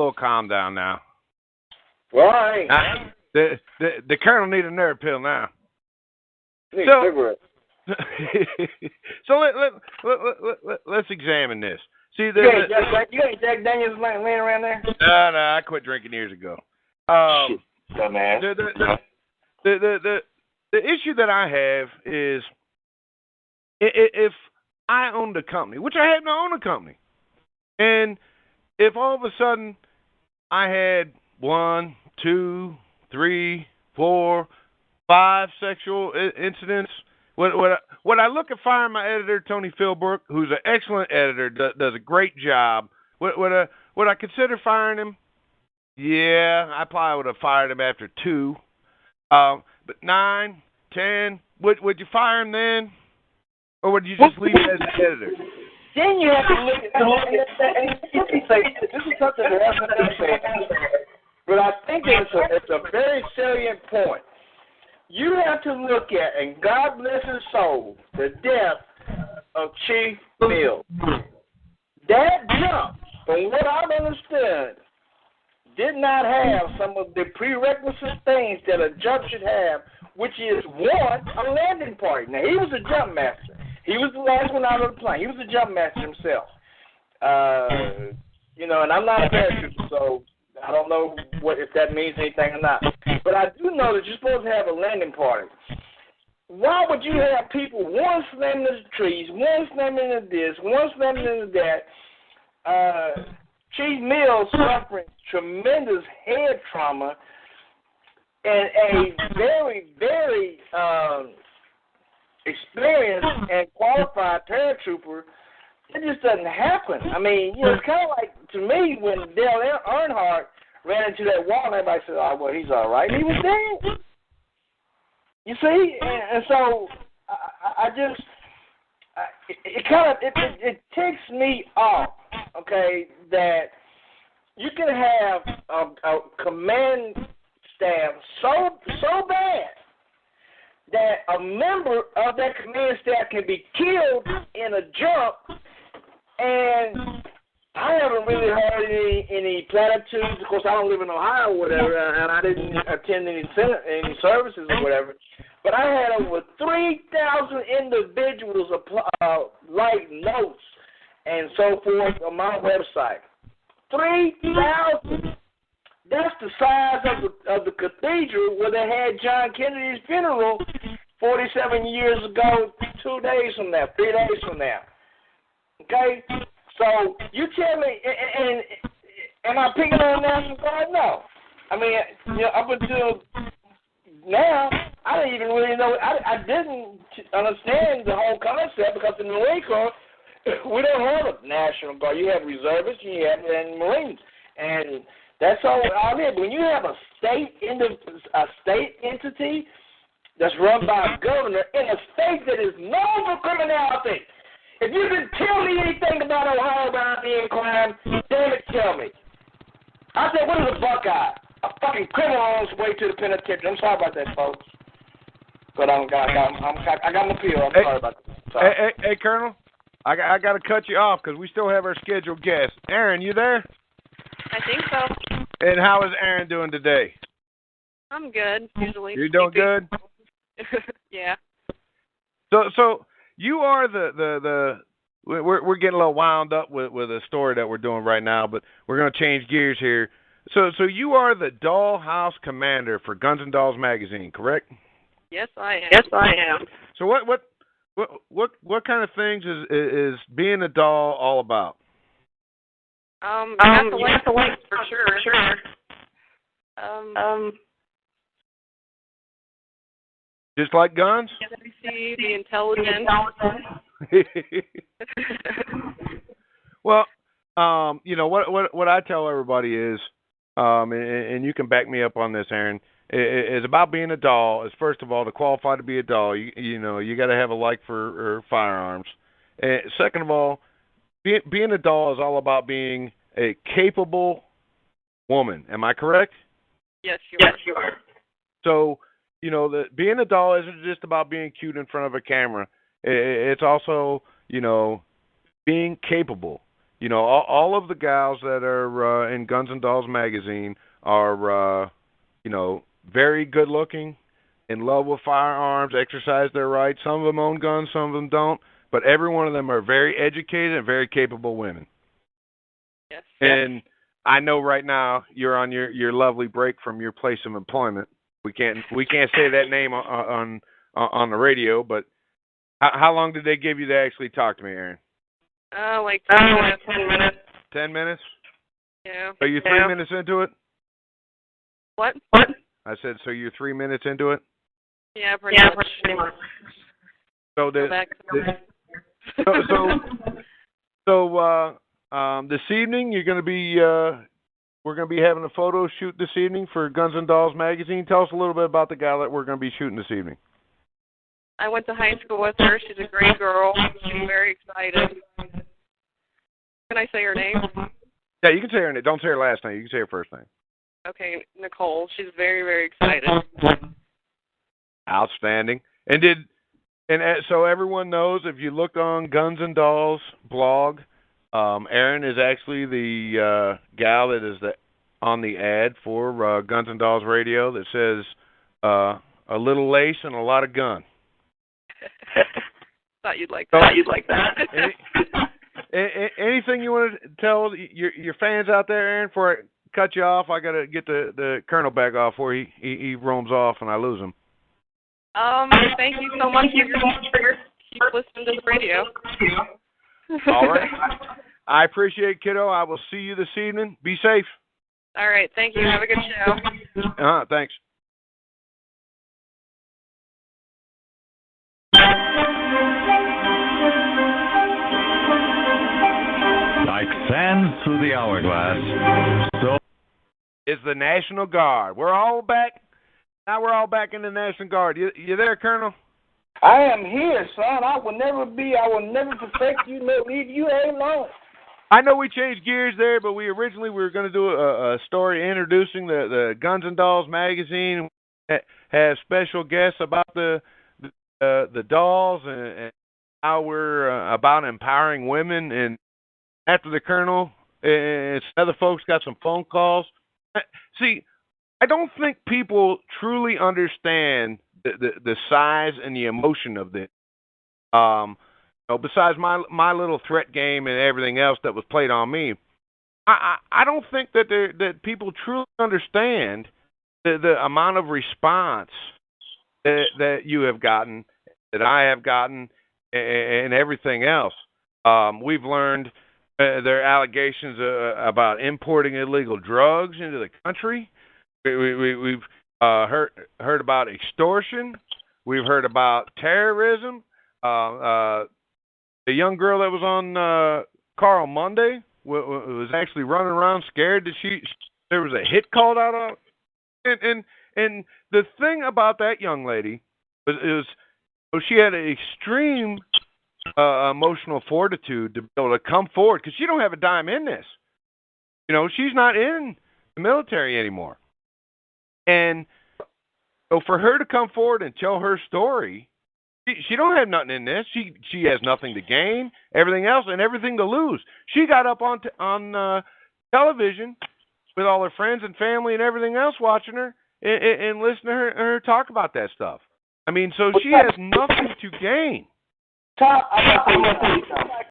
little calm down now. Well, I ain't. The colonel need a nerve pill now. Need a cigarette. So let's examine this. See, you ain't Jack Daniels laying around there? No, I quit drinking years ago. Shit, dumbass. The issue that I have is if I owned a company, which I happen to own a company, and if all of a sudden I had 1, 2, 3, 4, 5 sexual incidents, would I look at firing my editor, Tony Philbrook, who's an excellent editor, does a great job? Would I consider firing him? Yeah, I probably would have fired him after 2. But 9, 10, would you fire him then? Or would you just leave it as an editor? Then you have to look at this is something that hasn't been said, but I think it's a very salient point. You have to look at, and God bless his soul, the death of Chief Mills. That jump, from what I've understood, did not have some of the prerequisite things that a jump should have, which is, 1, a landing party. Now, he was a jump master. He was the last one out of the plane. He was a jump master himself. And I'm not a paratrooper, so I don't know if that means anything or not. But I do know that you're supposed to have a landing party. Why would you have people, one slamming into the trees, one slamming into this, one slamming into that, Chief Mills suffering tremendous head trauma, and a very, very experienced and qualified paratrooper? It just doesn't happen. I mean, it's kind of like, to me, when Dale Earnhardt ran into that wall, and everybody said, oh, well, he's all right. He was dead. You see? And so it ticks me off, okay, that you can have a command staff so bad that a member of that command staff can be killed in a jump. And I haven't really heard any platitudes. Of course, I don't live in Ohio or whatever, and I didn't attend any services or whatever. But I had over 3,000 individuals write notes and so forth on my website. 3,000. That's the size of the cathedral where they had John Kennedy's funeral 47 years ago, 2 days from now, 3 days from now. Okay? So you tell me, and am I picking on the National Guard? No. I mean, up until now, I didn't even really know. I didn't understand the whole concept because in the Marine Corps, we don't have a National Guard. You have reservists, you have and Marines, and that's all it is. When you have a state entity that's run by a governor in a state that is known for criminality. If you can tell me anything about Ohio about being crime, damn it, tell me. I said, what is a Buckeye? A fucking criminal on his way to the penitentiary. I'm sorry about that, folks. But I got my appeal. I'm sorry about that. Hey, Colonel, I got to cut you off because we still have our scheduled guest. Aaron, you there? I think so. And how is Aaron doing today? I'm good, usually. You're doing good? Yeah. So you are we're getting a little wound up with a story that we're doing right now, but we're going to change gears here. So you are the Dollhouse Commander for Guns and Dolls magazine, correct? Yes, I am. Yes, I am. So what kind of things is being a doll all about? You have to like for sure. Just like guns? See the intelligence. Well, what I tell everybody is, and you can back me up on this, Aaron, is about being a doll. Is first of all, to qualify to be a doll, you got to have a like for firearms. And second of all, being a doll is all about being a capable woman. Am I correct? Yes, you are. So, being a doll isn't just about being cute in front of a camera. It's also, being capable. all of the gals that are in Guns and Dolls magazine are, very good looking, in love with firearms, exercise their rights. Some of them own guns, some of them don't. But every one of them are very educated and very capable women. Yes. And I know right now you're on your lovely break from your place of employment. We can't say that name on the radio, but how long did they give you to actually talk to me, Aaron? Like 10 minutes. 10 minutes. 10 minutes? Yeah. So you're 3 minutes into it? What? I said, so you're 3 minutes into it? Yeah, pretty much. So this evening you're going to be we're going to be having a photo shoot this evening for Guns and Dolls magazine. Tell us a little bit about the gal that we're going to be shooting this evening. I went to high school with her. She's a great girl. She's very excited. Can I say her name? Yeah, you can say her name. Don't say her last name. You can say her first name. Okay, Nicole. She's very, very excited. Outstanding. So everyone knows, if you look on Guns and Dolls blog, Erin is actually the gal that is on the ad for Guns and Dolls Radio that says a little lace and a lot of gun. Thought you'd like that. Anything you want to tell your fans out there, Aaron? Before I cut you off, I got to get the Colonel back off before he roams off and I lose him. Thank you so much for keep listening to the radio. All right. I appreciate it, kiddo. I will see you this evening. Be safe. All right. Thank you. Have a good show. Thanks. Like sands through the hourglass, so is the National Guard. We're all back. Now we're all back in the National Guard. You there, Colonel? I am here, son. I will never forsake you, nor leave you alone. I know we changed gears there, but we were going to do a story introducing the Guns and Dolls magazine. Have special guests about the dolls and how we're about empowering women. And after the Colonel and some other folks got some phone calls. See, I don't think people truly understand the size and the emotion of this. Besides my little threat game and everything else that was played on me, I don't think that people truly understand the amount of response that you have gotten, that I have gotten, and everything else. We've learned there are allegations about importing illegal drugs into the country. We've heard about extortion. We've heard about terrorism. The young girl that was on Carl Monday was actually running around scared that there was a hit called out on. And the thing about that young lady is she had an extreme emotional fortitude to be able to come forward, because she don't have a dime in this. She's not in the military anymore. And so for her to come forward and tell her story, she don't have nothing in this. She has nothing to gain, everything else, and everything to lose. She got up on television with all her friends and family and everything else watching her and listening to her talk about that stuff. I mean, so she has nothing to gain. Tom, I'm going to tell you something.